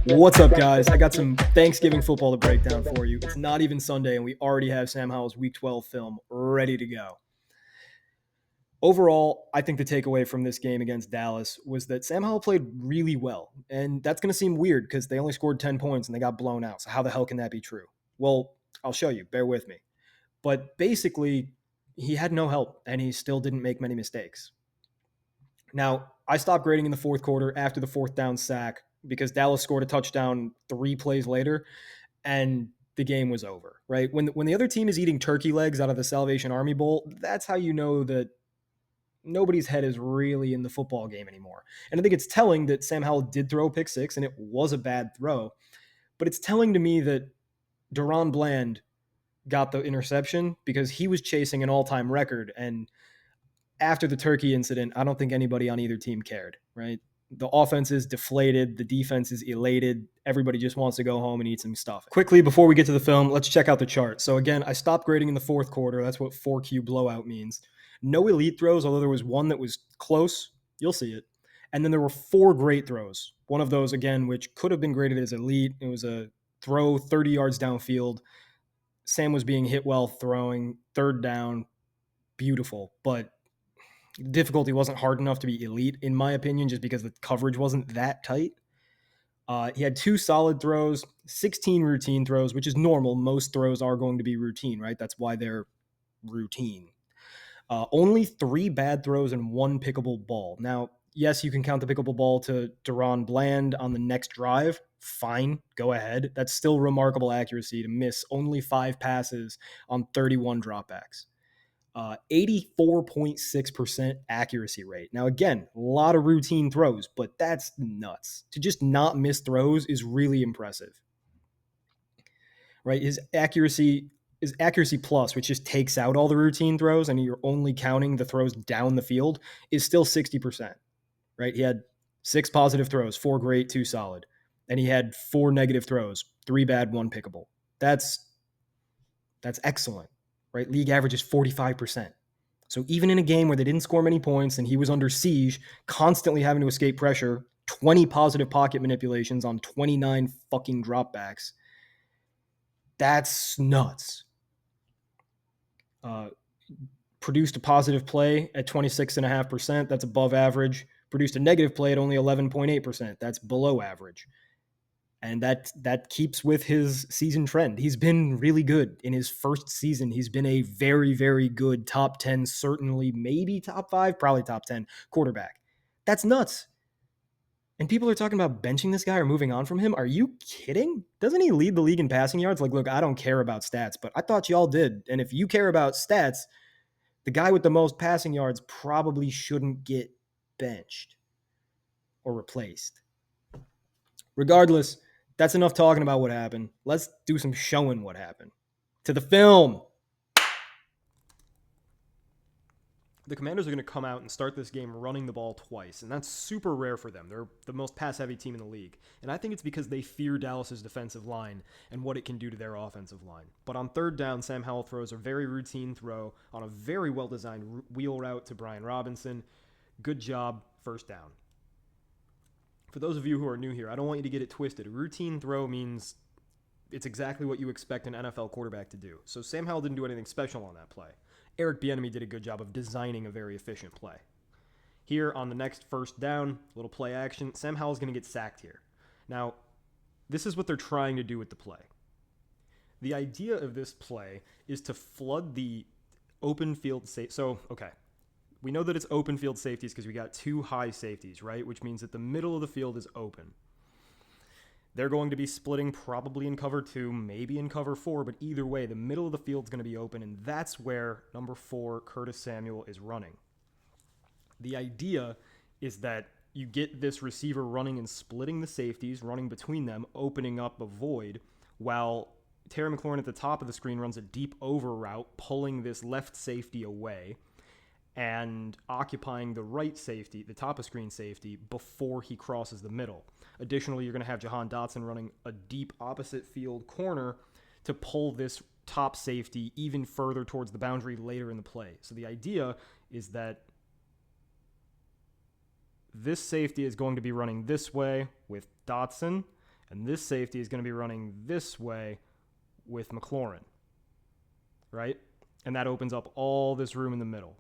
What's up, guys? I got some Thanksgiving football to break down for you. It's not even Sunday, and we already have Sam Howell's Week 12 film ready to go. Overall, I think the takeaway from this game against Dallas was that Sam Howell played really well. And that's going to seem weird because they only scored 10 points and they got blown out. So how the hell can that be true? Well, I'll show you. Bear with me. But basically, he had no help, and he still didn't make many mistakes. Now, I stopped grading in the fourth quarter after the fourth down sack because Dallas scored a touchdown 3 plays later, and the game was over, right? When the other team is eating turkey legs out of the Salvation Army Bowl, that's how you know that nobody's head is really in the football game anymore. And I think it's telling that Sam Howell did throw a pick six, and it was a bad throw. But it's telling to me that Deron Bland got the interception because he was chasing an all-time record. And after the turkey incident, I don't think anybody on either team cared, right? The offense is deflated. The defense is elated. Everybody just wants to go home and eat some stuff. Quickly, before we get to the film, let's check out the chart. So again, I stopped grading in the fourth quarter. That's what 4Q blowout means. No elite throws, although there was one that was close. You'll see it. And then there were 4 great throws. One of those, again, which could have been graded as elite. It was a throw 30 yards downfield. Sam was being hit well throwing. Third down. Beautiful. But difficulty wasn't hard enough to be elite, in my opinion, just because the coverage wasn't that tight. He had 2 solid throws, 16 routine throws, which is normal. Most throws are going to be routine, right? That's why they're routine. Only 3 bad throws and 1 pickable ball. Now, yes, you can count the pickable ball to Deron Bland on the next drive. Fine, go ahead. That's still remarkable accuracy to miss only 5 passes on 31 dropbacks. 84.6% accuracy rate. Now, again, a lot of routine throws, but that's nuts. To just not miss throws is really impressive, right? His accuracy plus, which just takes out all the routine throws and you're only counting the throws down the field, is still 60%, right? He had 6 positive throws, 4 great, 2 solid. And he had 4 negative throws, 3 bad, 1 pickable. That's excellent, right? League average is 45%. So even in a game where they didn't score many points and he was under siege, constantly having to escape pressure, 20 positive pocket manipulations on 29 fucking dropbacks, that's nuts. Produced a positive play at 26.5%. That's above average. Produced a negative play at only 11.8%. That's below average. And that keeps with his season trend. He's been really good in his first season. He's been a very, very good top 10, certainly maybe top 5, probably top 10 quarterback. That's nuts. And people are talking about benching this guy or moving on from him. Are you kidding? Doesn't he lead the league in passing yards? Like, look, I don't care about stats, but I thought y'all did. And if you care about stats, the guy with the most passing yards probably shouldn't get benched or replaced. Regardless, that's enough talking about what happened. Let's do some showing what happened. To the film. The Commanders are going to come out and start this game running the ball twice, and that's super rare for them. They're the most pass-heavy team in the league, and I think it's because they fear Dallas's defensive line and what it can do to their offensive line. But on third down, Sam Howell throws a very routine throw on a very well-designed wheel route to Brian Robinson. Good job, first down. For those of you who are new here, I don't want you to get it twisted. A routine throw means it's exactly what you expect an NFL quarterback to do. So Sam Howell didn't do anything special on that play. Eric Bieniemy did a good job of designing a very efficient play. Here on the next first down, little play action, Sam Howell's going to get sacked here. Now, this is what they're trying to do with the play. The idea of this play is to flood the open field we know that it's open field safeties because we got 2 high safeties, right? Which means that the middle of the field is open. They're going to be splitting probably in cover 2, maybe in cover 4, but either way, the middle of the field is going to be open, and that's where number 4, Curtis Samuel, is running. The idea is that you get this receiver running and splitting the safeties, running between them, opening up a void, while Terry McLaurin at the top of the screen runs a deep over route, pulling this left safety away and occupying the right safety, the top of screen safety, before he crosses the middle. Additionally, you're going to have Jahan Dotson running a deep opposite field corner to pull this top safety even further towards the boundary later in the play. So the idea is that this safety is going to be running this way with Dotson, and this safety is going to be running this way with McLaurin, right? And that opens up all this room in the middle.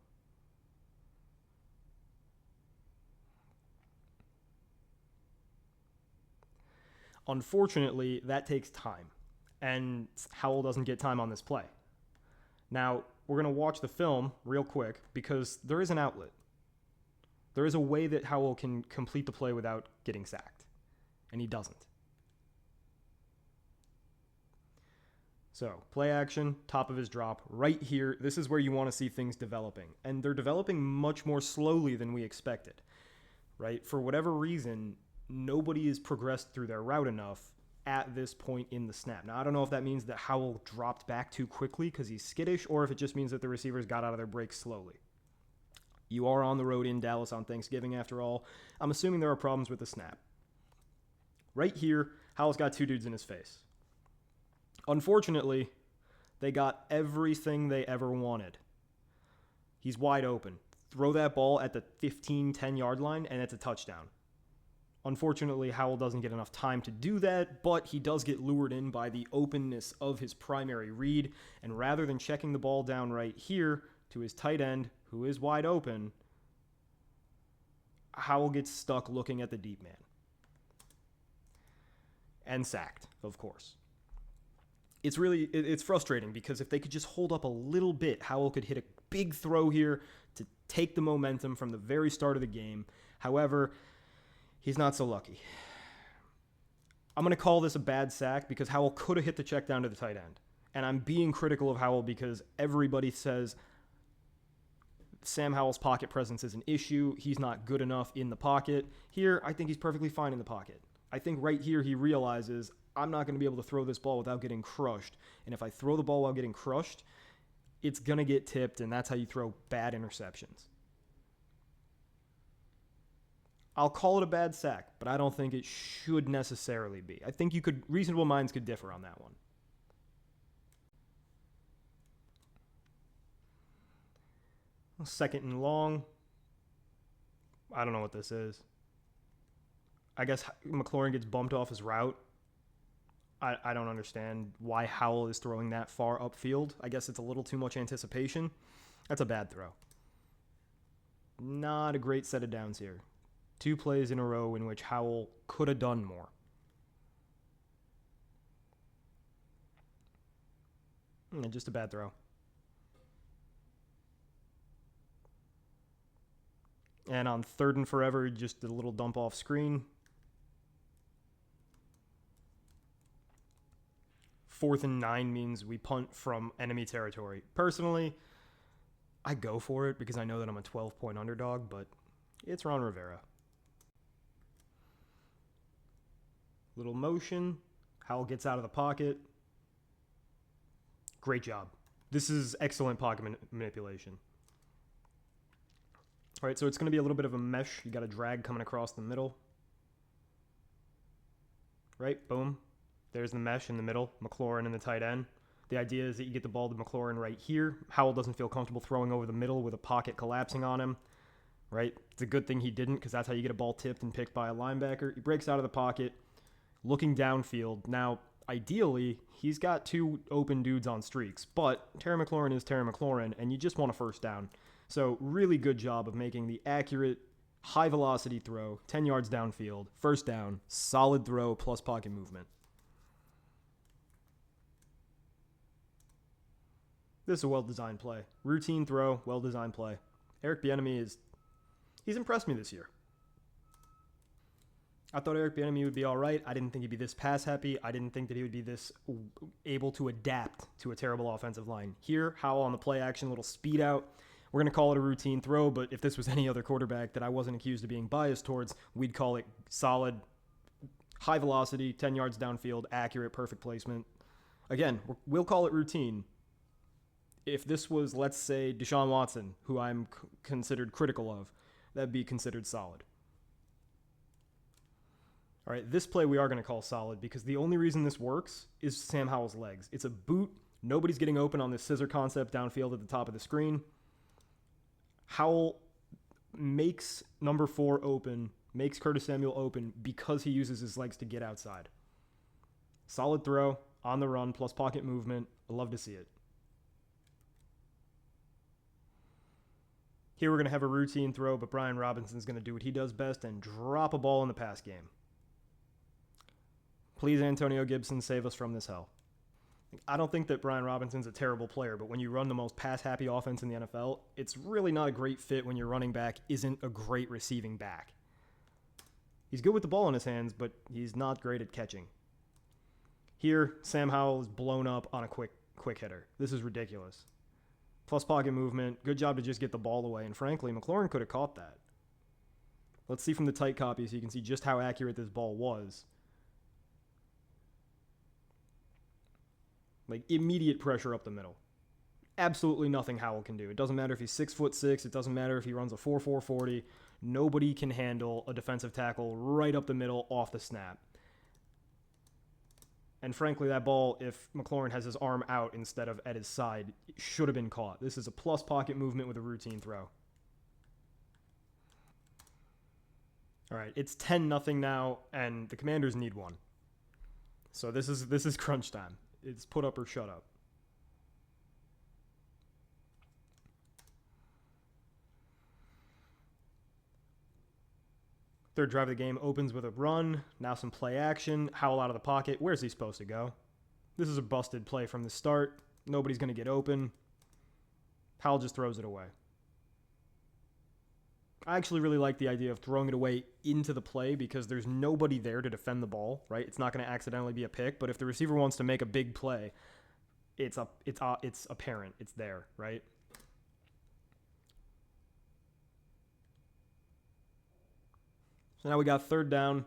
Unfortunately, that takes time, and Howell doesn't get time on this play. Now, we're going to watch the film real quick because there is an outlet. There is a way that Howell can complete the play without getting sacked, and he doesn't. So, play action, top of his drop, right here. This is where you want to see things developing, and they're developing much more slowly than we expected, right? For whatever reason, nobody has progressed through their route enough at this point in the snap. Now, I don't know if that means that Howell dropped back too quickly because he's skittish, or if it just means that the receivers got out of their breaks slowly. You are on the road in Dallas on Thanksgiving, after all. I'm assuming there are problems with the snap. Right here, Howell's got two dudes in his face. Unfortunately, they got everything they ever wanted. He's wide open. Throw that ball at the 15, 10-yard line, and it's a touchdown. Unfortunately, Howell doesn't get enough time to do that, but he does get lured in by the openness of his primary read, and rather than checking the ball down right here to his tight end, who is wide open, Howell gets stuck looking at the deep man. And sacked, of course. It's frustrating because if they could just hold up a little bit, Howell could hit a big throw here to take the momentum from the very start of the game. However, he's not so lucky. I'm going to call this a bad sack because Howell could have hit the check down to the tight end. And I'm being critical of Howell because everybody says Sam Howell's pocket presence is an issue. He's not good enough in the pocket. Here, I think he's perfectly fine in the pocket. I think right here he realizes I'm not going to be able to throw this ball without getting crushed. And if I throw the ball while getting crushed, it's going to get tipped, and that's how you throw bad interceptions. I'll call it a bad sack, but I don't think it should necessarily be. I think reasonable minds could differ on that one. Second and long. I don't know what this is. I guess McLaurin gets bumped off his route. I don't understand why Howell is throwing that far upfield. I guess it's a little too much anticipation. That's a bad throw. Not a great set of downs here. 2 plays in a row in which Howell could have done more. Just a bad throw. And on 3rd and forever, just a little dump off screen. 4th and 9 means we punt from enemy territory. Personally, I go for it because I know that I'm a 12-point underdog, but it's Ron Rivera. Little motion. Howell gets out of the pocket. Great job. This is excellent pocket manipulation. All right, so it's going to be a little bit of a mesh. You got a drag coming across the middle. Right, boom. There's the mesh in the middle, McLaurin and the tight end. The idea is that you get the ball to McLaurin right here. Howell doesn't feel comfortable throwing over the middle with a pocket collapsing on him, right? It's a good thing he didn't because that's how you get a ball tipped and picked by a linebacker. He breaks out of the pocket, looking downfield. Now, ideally, he's got 2 open dudes on streaks, but Terry McLaurin is Terry McLaurin, and you just want a first down. So really good job of making the accurate, high-velocity throw, 10 yards downfield, first down, solid throw plus pocket movement. This is a well-designed play. Routine throw, well-designed play. Eric Bieniemy he's impressed me this year. I thought Eric Bieniemy would be all right. I didn't think he'd be this pass-happy. I didn't think that he would be this able to adapt to a terrible offensive line. Here, Howell on the play action, little speed out. We're going to call it a routine throw, but if this was any other quarterback that I wasn't accused of being biased towards, we'd call it solid, high velocity, 10 yards downfield, accurate, perfect placement. Again, we'll call it routine. If this was, let's say, Deshaun Watson, who I'm considered critical of, that'd be considered solid. All right, this play we are going to call solid because the only reason this works is Sam Howell's legs. It's a boot. Nobody's getting open on this scissor concept downfield at the top of the screen. Howell makes number 4 open, makes Curtis Samuel open because he uses his legs to get outside. Solid throw, on the run, plus pocket movement. I love to see it. Here we're going to have a routine throw, but Brian Robinson's going to do what he does best and drop a ball in the pass game. Please, Antonio Gibson, save us from this hell. I don't think that Brian Robinson's a terrible player, but when you run the most pass-happy offense in the NFL, it's really not a great fit when your running back isn't a great receiving back. He's good with the ball in his hands, but he's not great at catching. Here, Sam Howell is blown up on a quick hitter. This is ridiculous. Plus pocket movement. Good job to just get the ball away, and frankly, McLaurin could have caught that. Let's see from the tight copy so you can see just how accurate this ball was. Like, immediate pressure up the middle. Absolutely nothing Howell can do. It doesn't matter if he's 6'6". It doesn't matter if he runs a 4.4 40. Nobody can handle a defensive tackle right up the middle off the snap. And frankly, that ball, if McLaurin has his arm out instead of at his side, should have been caught. This is a plus pocket movement with a routine throw. All right, it's 10-0 now, and the Commanders need one. So this is crunch time. It's put up or shut up. Third drive of the game opens with a run. Now some play action. Howell out of the pocket. Where's he supposed to go? This is a busted play from the start. Nobody's going to get open. Howell just throws it away. I actually really like the idea of throwing it away into the play because there's nobody there to defend the ball, right? It's not going to accidentally be a pick, but if the receiver wants to make a big play, it's apparent. It's there, right? So now we got third down,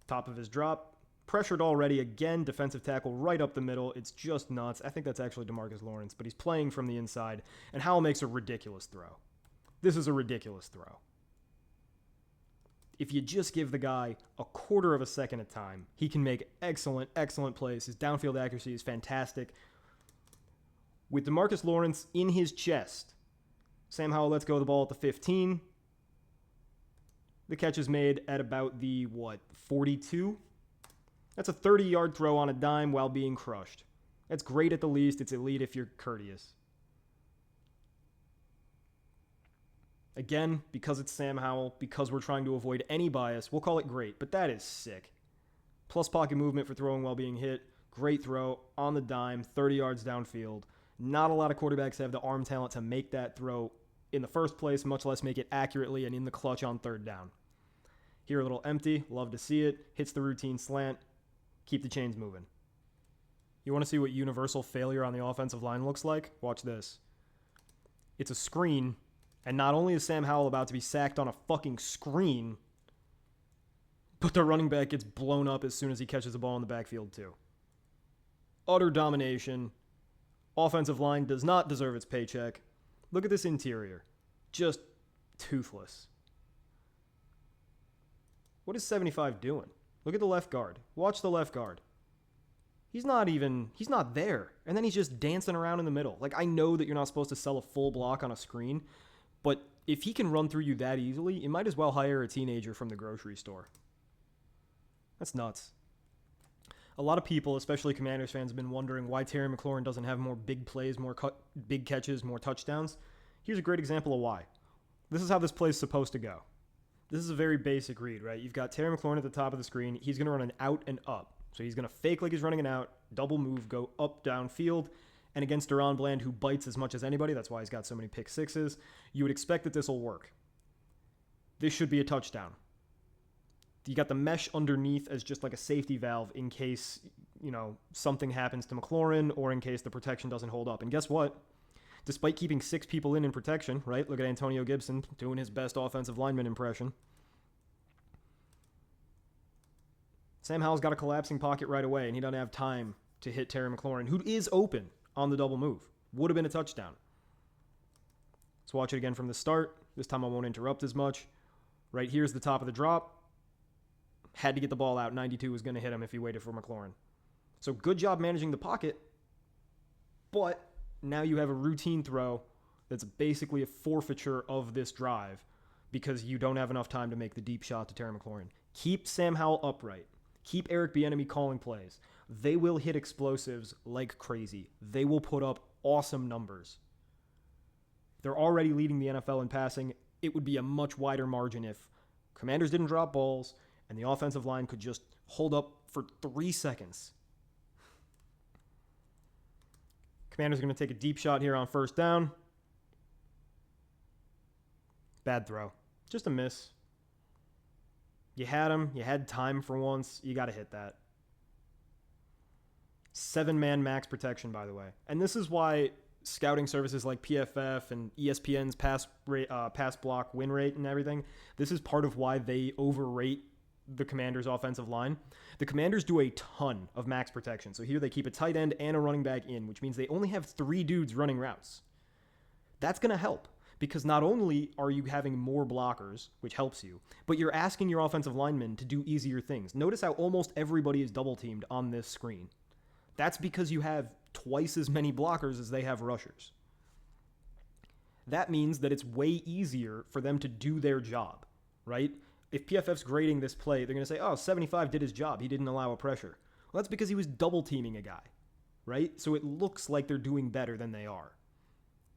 top of his drop. Pressured already again, defensive tackle right up the middle. It's just nuts. I think that's actually DeMarcus Lawrence, but he's playing from the inside, and Howell makes a ridiculous throw. This is a ridiculous throw. If you just give the guy a quarter of a second of time, he can make excellent plays. His downfield accuracy is fantastic. With DeMarcus Lawrence in his chest, Sam Howell lets go of the ball at the 15. The catch is made at about the, 42? That's a 30-yard throw on a dime while being crushed. That's great at the least. It's elite if you're courteous. Again, because it's Sam Howell, because we're trying to avoid any bias, we'll call it great, but that is sick. Plus pocket movement for throwing while being hit. Great throw on the dime, 30 yards downfield. Not a lot of quarterbacks have the arm talent to make that throw in the first place, much less make it accurately and in the clutch on third down. Here a little empty, love to see it. Hits the routine slant. Keep the chains moving. You want to see what universal failure on the offensive line looks like? Watch this. It's a screen. And not only is Sam Howell about to be sacked on a fucking screen, but the running back gets blown up as soon as he catches the ball in the backfield too. Utter domination. Offensive line does not deserve its paycheck. Look at this interior. Just toothless. What is 75 doing? Look at the left guard. Watch the left guard. He's not there. And then he's just dancing around in the middle. Like, I know that you're not supposed to sell a full block on a screen, but if he can run through you that easily, you might as well hire a teenager from the grocery store. That's nuts. A lot of people, especially Commanders fans, have been wondering why Terry McLaurin doesn't have more big plays, more big catches, more touchdowns. Here's a great example of why. This is how this play is supposed to go. This is a very basic read, right? You've got Terry McLaurin at the top of the screen. He's going to run an out and up. So he's going to fake like he's running an out, double move, go up downfield. And against Deron Bland, who bites as much as anybody, that's why he's got so many pick sixes, you would expect that this will work. This should be a touchdown. You got the mesh underneath as just like a safety valve in case, something happens to McLaurin or in case the protection doesn't hold up. And guess what? Despite keeping 6 people in protection, right? Look at Antonio Gibson doing his best offensive lineman impression. Sam Howell's got a collapsing pocket right away, and he doesn't have time to hit Terry McLaurin, who is open on the double move. Would have been a touchdown. Let's watch it again from the start. This time I won't interrupt as much. Right here's the top of the drop. Had to get the ball out. 92 was going to hit him if he waited for McLaurin. So good job managing the pocket. But now you have a routine throw That's basically a forfeiture of this drive because you don't have enough time to make the deep shot to Terry McLaurin. Keep Sam Howell upright. Keep Eric Bieniemy calling plays. They will hit explosives like crazy. They will put up awesome numbers. They're already leading the NFL in passing. It would be a much wider margin if Commanders didn't drop balls and the offensive line could just hold up for 3 seconds. Commanders are going to take a deep shot here on first down. Bad throw. Just a miss. You had him. You had time for once. You got to hit that. 7-man max protection, by the way. And this is why scouting services like PFF and ESPN's pass block win rate and everything, this is part of why they overrate the Commanders' offensive line. The Commanders do a ton of max protection. So here they keep a tight end and a running back in, which means they only have 3 dudes running routes. That's going to help because not only are you having more blockers, which helps you, but you're asking your offensive linemen to do easier things. Notice how almost everybody is double teamed on this screen. That's because you have twice as many blockers as they have rushers. That means that it's way easier for them to do their job, right? If PFF's grading this play, they're going to say, oh, 75 did his job. He didn't allow a pressure. Well, that's because he was double teaming a guy, right? So it looks like they're doing better than they are.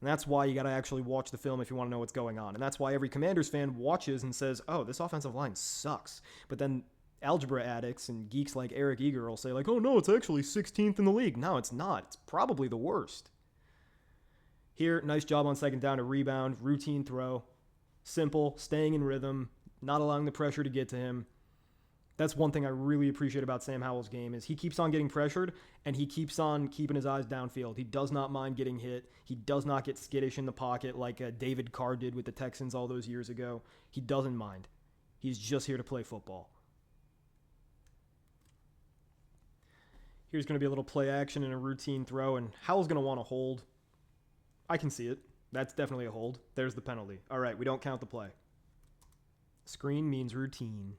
And that's why you got to actually watch the film if you want to know what's going on. And that's why every Commanders fan watches and says, oh, this offensive line sucks. But then algebra addicts and geeks like Eric Eager will say, like, oh, no, it's actually 16th in the league. No, it's not. It's probably the worst. Here, nice job on second down, a rebound, routine throw. Simple, staying in rhythm, not allowing the pressure to get to him. That's one thing I really appreciate about Sam Howell's game is he keeps on getting pressured and he keeps on keeping his eyes downfield. He does not mind getting hit. He does not get skittish in the pocket like David Carr did with the Texans all those years ago. He doesn't mind. He's just here to play football. Here's going to be a little play action and a routine throw, and Howell's going to want to hold. I can see it. That's definitely a hold. There's the penalty. All right, we don't count the play. Screen means routine.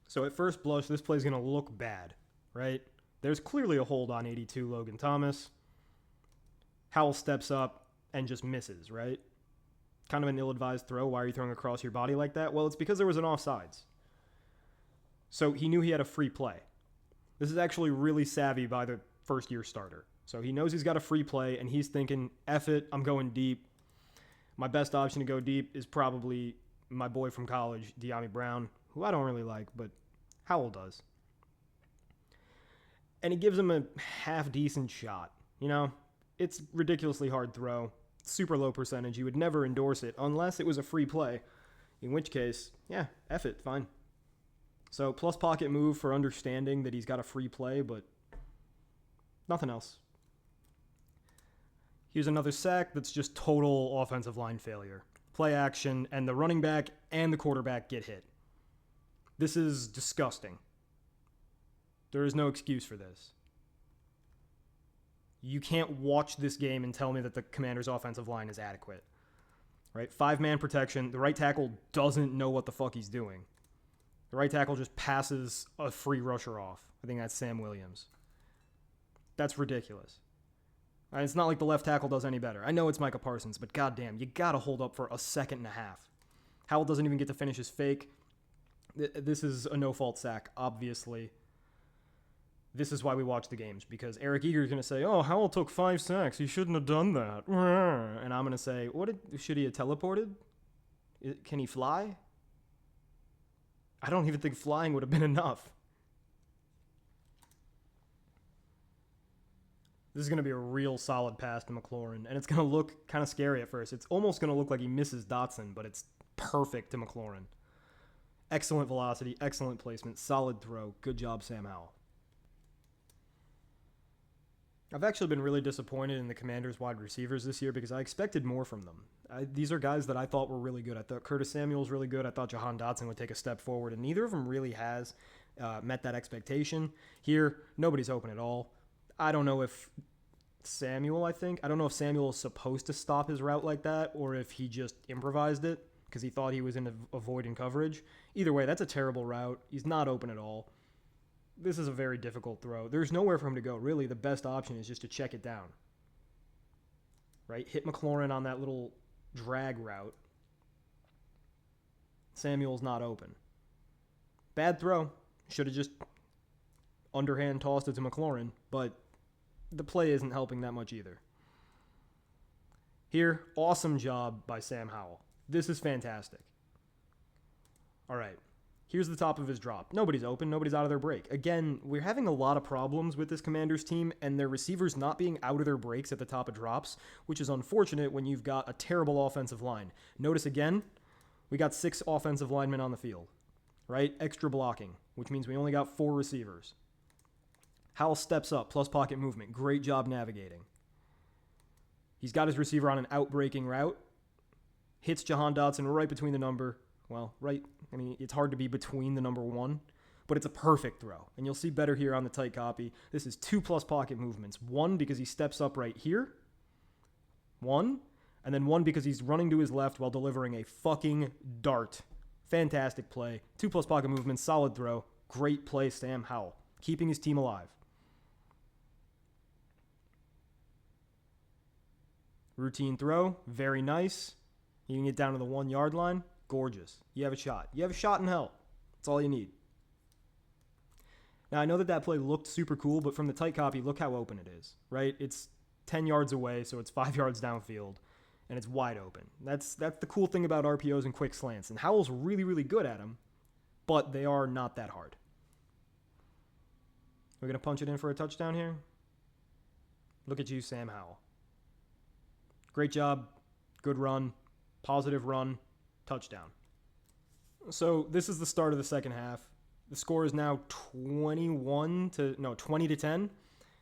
So at first blush, this play is going to look bad, right? There's clearly a hold on 82 Logan Thomas. Howell steps up and just misses, right? Kind of an ill-advised throw. Why are you throwing across your body like that? Well, it's because there was an offsides. So he knew he had a free play. This is actually really savvy by the first-year starter. So he knows he's got a free play, and he's thinking, F it, I'm going deep. My best option to go deep is probably my boy from college, De'Ami Brown, who I don't really like, but Howell does. And he gives him a half-decent shot. You know, it's ridiculously hard throw, super low percentage. You would never endorse it unless it was a free play, in which case, yeah, F it, fine. So plus pocket move for understanding that he's got a free play, but nothing else. Here's another sack that's just total offensive line failure. Play action, and the running back and the quarterback get hit. This is disgusting. There is no excuse for this. You can't watch this game and tell me that the Commanders' offensive line is adequate. Right? 5-man protection. The right tackle doesn't know what the fuck he's doing. The right tackle just passes a free rusher off. I think that's Sam Williams. That's ridiculous. And it's not like the left tackle does any better. I know it's Micah Parsons, but goddamn, you gotta hold up for a second and a half. Howell doesn't even get to finish his fake. This is a no-fault sack, obviously. This is why we watch the games, because Eric Eager is going to say, oh, Howell took 5 sacks. He shouldn't have done that. And I'm going to say, should he have teleported? Can he fly? I don't even think flying would have been enough. This is going to be a real solid pass to McLaurin, and it's going to look kind of scary at first. It's almost going to look like he misses Dotson, but it's perfect to McLaurin. Excellent velocity, excellent placement, solid throw. Good job, Sam Howell. I've actually been really disappointed in the Commanders' wide receivers this year because I expected more from them. These are guys that I thought were really good. I thought Curtis Samuel was really good. I thought Jahan Dotson would take a step forward, and neither of them really has met that expectation. Here, nobody's open at all. I don't know if Samuel is supposed to stop his route like that or if he just improvised it because he thought he was in avoiding coverage. Either way, that's a terrible route. He's not open at all. This is a very difficult throw. There's nowhere for him to go. Really, the best option is just to check it down. right? Hit McLaurin on that little drag route. Samuel's not open. Bad throw. Should have just underhand tossed it to McLaurin, but the play isn't helping that much either. Here, awesome job by Sam Howell. This is fantastic. All right, here's the top of his drop. Nobody's open. Nobody's out of their break. Again, we're having a lot of problems with this Commanders team and their receivers not being out of their breaks at the top of drops, which is unfortunate when you've got a terrible offensive line. Notice again, we got 6 offensive linemen on the field, right? Extra blocking, which means we only got 4 receivers. Howell steps up, plus pocket movement. Great job navigating. He's got his receiver on an out-breaking route. Hits Jahan Dotson right between the number. Well, right. I mean, it's hard to be between the number 1, but it's a perfect throw. And you'll see better here on the tight copy. This is 2 plus pocket movements. 1 because he steps up right here. 1. And then 1 because he's running to his left while delivering a fucking dart. Fantastic play. 2 plus pocket movements. Solid throw. Great play, Sam Howell. Keeping his team alive. Routine throw, very nice. You can get down to the 1 yard line, gorgeous. You have a shot. You have a shot in hell. That's all you need. Now, I know that play looked super cool, but from the tight copy, look how open it is, right? It's 10 yards away, so it's 5 yards downfield, and it's wide open. That's the cool thing about RPOs and quick slants, and Howell's really, really good at them, but they are not that hard. We're going to punch it in for a touchdown here. Look at you, Sam Howell. Great job, good run, positive run, touchdown. So this is the start of the second half. The score is now 20 to 10. And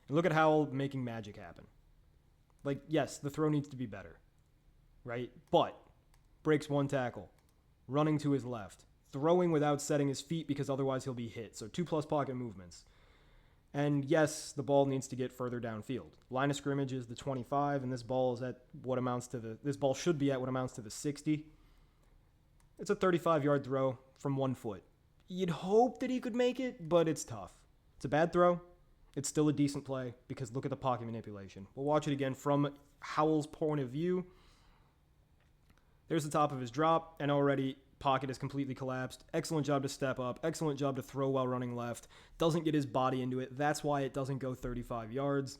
look at Howell making magic happen. Like, yes, the throw needs to be better, right? But breaks 1 tackle, running to his left, throwing without setting his feet because otherwise he'll be hit. So 2 plus pocket movements. And yes, the ball needs to get further downfield. Line of scrimmage is the 25, and this ball is at what amounts to this ball should be at what amounts to the 60. It's a 35-yard throw from 1 foot. You'd hope that he could make it, but it's tough. It's a bad throw. It's still a decent play because look at the pocket manipulation. We'll watch it again from Howell's point of view. There's the top of his drop, and already pocket is completely collapsed. Excellent job to step up. Excellent job to throw while running left. Doesn't get his body into it. That's why it doesn't go 35 yards.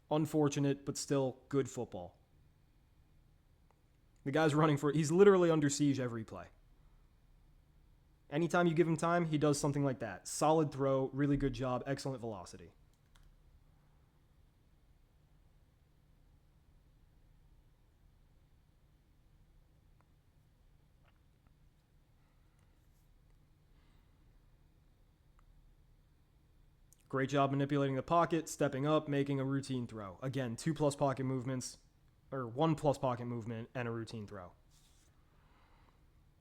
Unfortunate, but still good football. The guy's running for it. He's literally under siege every play. Anytime you give him time, he does something like that. Solid throw, really good job, excellent velocity. Great job manipulating the pocket, stepping up, making a routine throw. Again, 2 plus pocket movements, or 1 plus pocket movement, and a routine throw.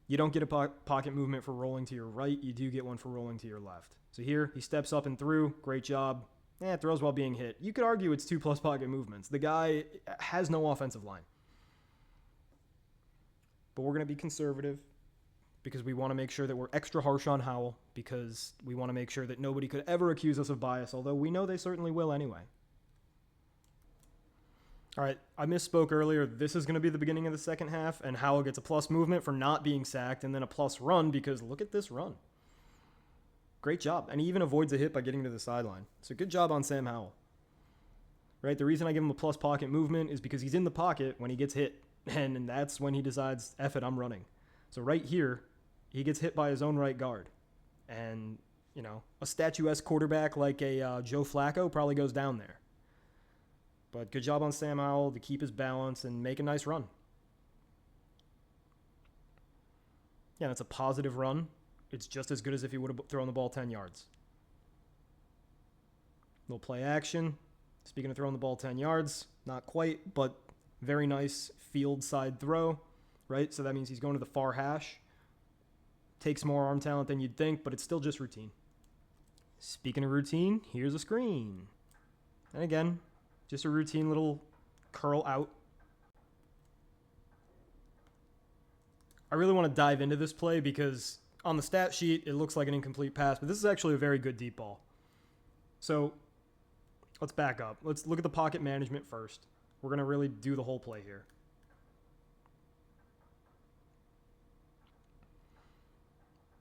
You don't get a pocket movement for rolling to your right. You do get one for rolling to your left. So here, he steps up and through. Great job. Throws while being hit. You could argue it's 2 plus pocket movements. The guy has no offensive line. But we're going to be conservative because we want to make sure that we're extra harsh on Howell because we want to make sure that nobody could ever accuse us of bias, although we know they certainly will anyway. All right, I misspoke earlier. This is going to be the beginning of the second half, and Howell gets a plus movement for not being sacked, and then a plus run because look at this run. Great job. And he even avoids a hit by getting to the sideline. So good job on Sam Howell. Right? The reason I give him a plus pocket movement is because he's in the pocket when he gets hit, and that's when he decides, F it, I'm running. So right here, he gets hit by his own right guard. And, a statuesque quarterback like a Joe Flacco probably goes down there. But good job on Sam Howell to keep his balance and make a nice run. Yeah, that's a positive run. It's just as good as if he would have thrown the ball 10 yards. Little play action. Speaking of throwing the ball 10 yards, not quite, but very nice field side throw, right? So that means he's going to the far hash. Takes more arm talent than you'd think, but it's still just routine. Speaking of routine, here's a screen. And again, just a routine little curl out. I really want to dive into this play because on the stat sheet, it looks like an incomplete pass, but this is actually a very good deep ball. So let's back up. Let's look at the pocket management first. We're going to really do the whole play here.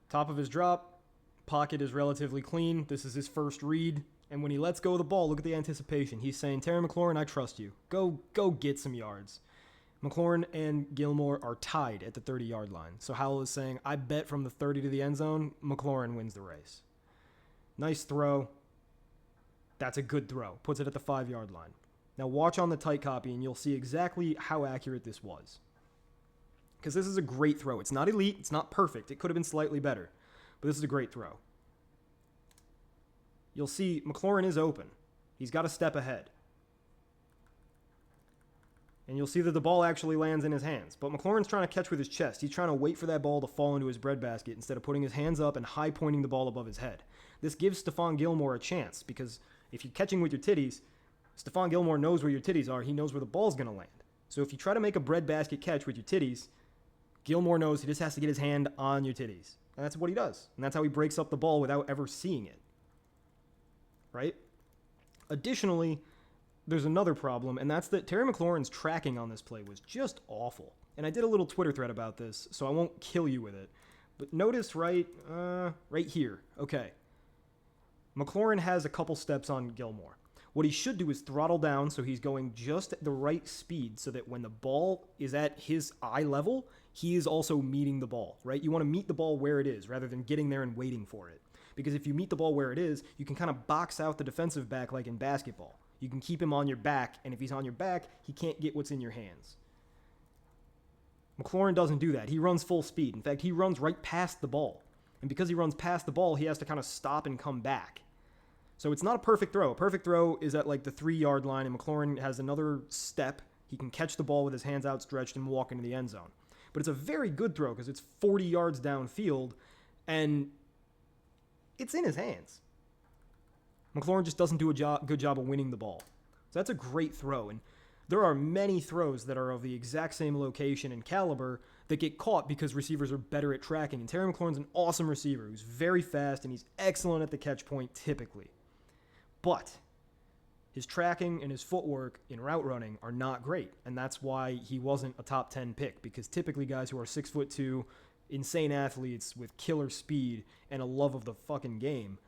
Top of his drop. Pocket is relatively clean. This is his first read. And when he lets go of the ball, look at the anticipation. He's saying, Terry McLaurin, I trust you. Go get some yards. McLaurin and Gilmore are tied at the 30-yard line. So Howell is saying, I bet from the 30 to the end zone, McLaurin wins the race. Nice throw. That's a good throw. Puts it at the 5-yard line. Now watch on the tight copy and you'll see exactly how accurate this was. Because this is a great throw. It's not elite. It's not perfect. It could have been slightly better. But this is a great throw. You'll see McLaurin is open. He's got a step ahead. And you'll see that the ball actually lands in his hands. But McLaurin's trying to catch with his chest. He's trying to wait for that ball to fall into his breadbasket instead of putting his hands up and high pointing the ball above his head. This gives Stephon Gilmore a chance because if you're catching with your titties, Stephon Gilmore knows where your titties are. He knows where the ball's going to land. So if you try to make a breadbasket catch with your titties, Gilmore knows he just has to get his hand on your titties. And that's what he does. And that's how he breaks up the ball without ever seeing it. Right? Additionally, there's another problem, and that's that Terry McLaurin's tracking on this play was just awful. And I did a little Twitter thread about this, so I won't kill you with it. But notice right here. Okay. McLaurin has a couple steps on Gilmore. What he should do is throttle down so he's going just at the right speed so that when the ball is at his eye level, he is also meeting the ball, right? You want to meet the ball where it is rather than getting there and waiting for it. Because if you meet the ball where it is, you can kind of box out the defensive back like in basketball. You can keep him on your back, and if he's on your back, he can't get what's in your hands. McLaurin doesn't do that. He runs full speed. In fact, he runs right past the ball. And because he runs past the ball, he has to kind of stop and come back. So it's not a perfect throw. A perfect throw is at like the 3-yard line, and McLaurin has another step. He can catch the ball with his hands outstretched and walk into the end zone. But it's a very good throw because it's 40 yards downfield, and it's in his hands. McLaurin just doesn't do a good job of winning the ball. So that's a great throw, and there are many throws that are of the exact same location and caliber that get caught because receivers are better at tracking. And Terry McLaurin's an awesome receiver who's very fast, and he's excellent at the catch point typically. But his tracking and his footwork in route running are not great, and that's why he wasn't a top 10 pick, because typically guys who are 6'2", insane athletes with killer speed and a love of the fucking game,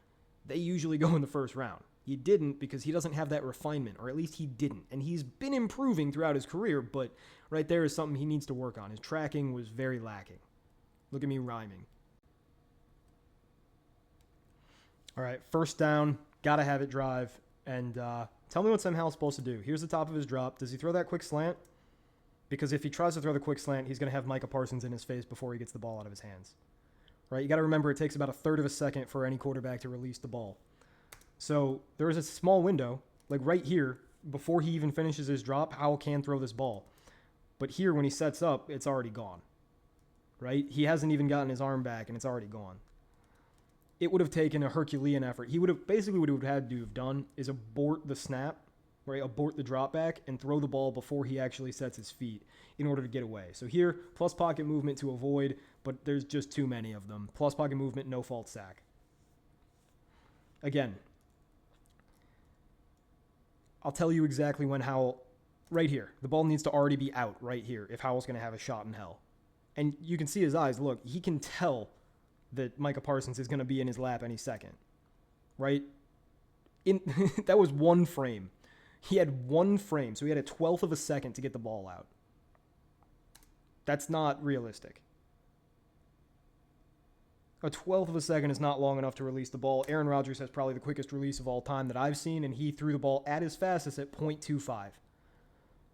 they usually go in the first round. He didn't because he doesn't have that refinement, or at least he didn't. And he's been improving throughout his career, but right there is something he needs to work on. His tracking was very lacking. Look at me rhyming. All right, first down, gotta have it drive. And tell me what Sam Howell's supposed to do. Here's the top of his drop. Does he throw that quick slant? Because if he tries to throw the quick slant, he's going to have Micah Parsons in his face before he gets the ball out of his hands. Right? You got to remember it takes about a third of a second for any quarterback to release the ball. So there is a small window, like right here, before he even finishes his drop, Howell can throw this ball. But here, when he sets up, it's already gone. Right? He hasn't even gotten his arm back, and it's already gone. It would have taken a Herculean effort. He would have basically what he would have had to have done is abort the snap, right? Abort the drop back and throw the ball before he actually sets his feet in order to get away. So here, plus pocket movement to avoid, but there's just too many of them. Plus pocket movement, no fault sack. Again, I'll tell you exactly when Howell, right here, the ball needs to already be out right here if Howell's going to have a shot in hell. And you can see his eyes. Look, he can tell that Micah Parsons is going to be in his lap any second, right? That was one frame. He had one frame, so he had a 1/12 of a second to get the ball out. That's not realistic. A 1/12 of a second is not long enough to release the ball. Aaron Rodgers has probably the quickest release of all time that I've seen, and he threw the ball at his fastest at 0.25.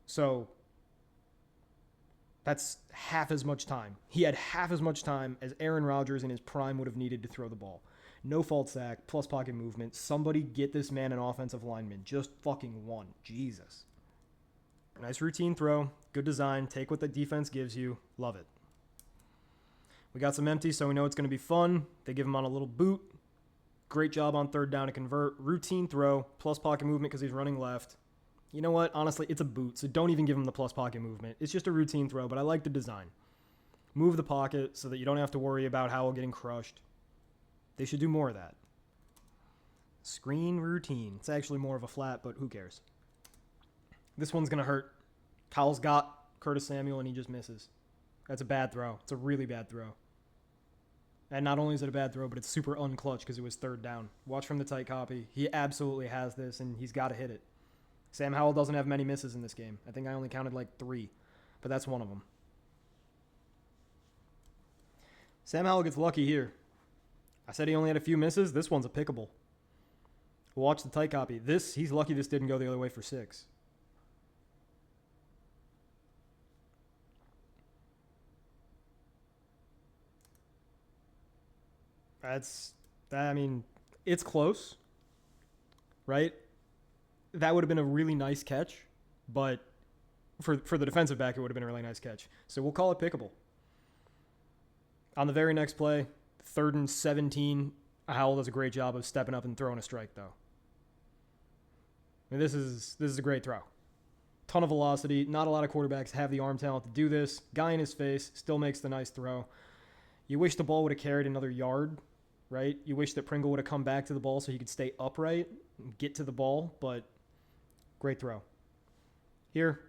So that's half as much time. He had half as much time as Aaron Rodgers in his prime would have needed to throw the ball. No fault sack, plus pocket movement. Somebody get this man an offensive lineman. Just fucking one. Jesus. Nice routine throw. Good design. Take what the defense gives you. Love it. We got some empties, so we know it's going to be fun. They give him on a little boot. Great job on third down to convert. Routine throw, plus pocket movement because he's running left. You know what? Honestly, it's a boot, so don't even give him the plus pocket movement. It's just a routine throw, but I like the design. Move the pocket so that you don't have to worry about Howell getting crushed. They should do more of that. Screen routine. It's actually more of a flat, but who cares? This one's going to hurt. Howell's got Curtis Samuel, and he just misses. That's a bad throw. It's a really bad throw. And not only is it a bad throw, but it's super unclutch because it was third down. Watch from the tight copy. He absolutely has this, and he's got to hit it. Sam Howell doesn't have many misses in this game. I think I only counted like 3, but that's one of them. Sam Howell gets lucky here. I said he only had a few misses. This one's a pickable. Watch the tight copy. He's lucky this didn't go the other way for 6. It's close, right? That would have been a really nice catch, but for the defensive back, it would have been a really nice catch. So we'll call it pickable. On the very next play, 3rd and 17, Howell does a great job of stepping up and throwing a strike, though. This is a great throw. Ton of velocity. Not a lot of quarterbacks have the arm talent to do this. Guy in his face still makes the nice throw. You wish the ball would have carried another yard, right? You wish that Pringle would have come back to the ball so he could stay upright and get to the ball, but great throw. Here.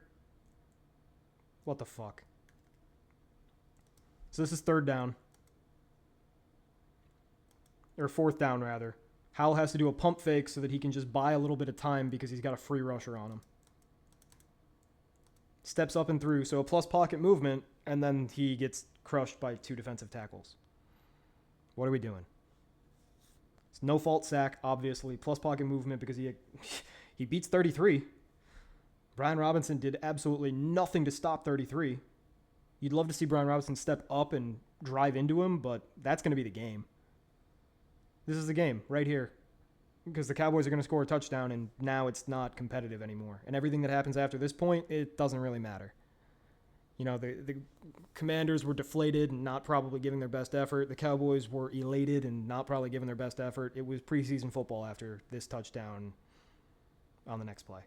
What the fuck? So this is 3rd down. Or 4th down, rather. Howell has to do a pump fake so that he can just buy a little bit of time because he's got a free rusher on him. Steps up and through, so a plus pocket movement, and then he gets crushed by 2 defensive tackles. What are we doing? It's no fault sack, obviously. Plus pocket movement because he beats 33. Brian Robinson did absolutely nothing to stop 33. You'd love to see Brian Robinson step up and drive into him, but that's going to be the game. This is the game right here because the Cowboys are going to score a touchdown, and now it's not competitive anymore. And everything that happens after this point, it doesn't really matter. You know, the Commanders were deflated and not probably giving their best effort. The Cowboys were elated and not probably giving their best effort. It was preseason football after this touchdown on the next play.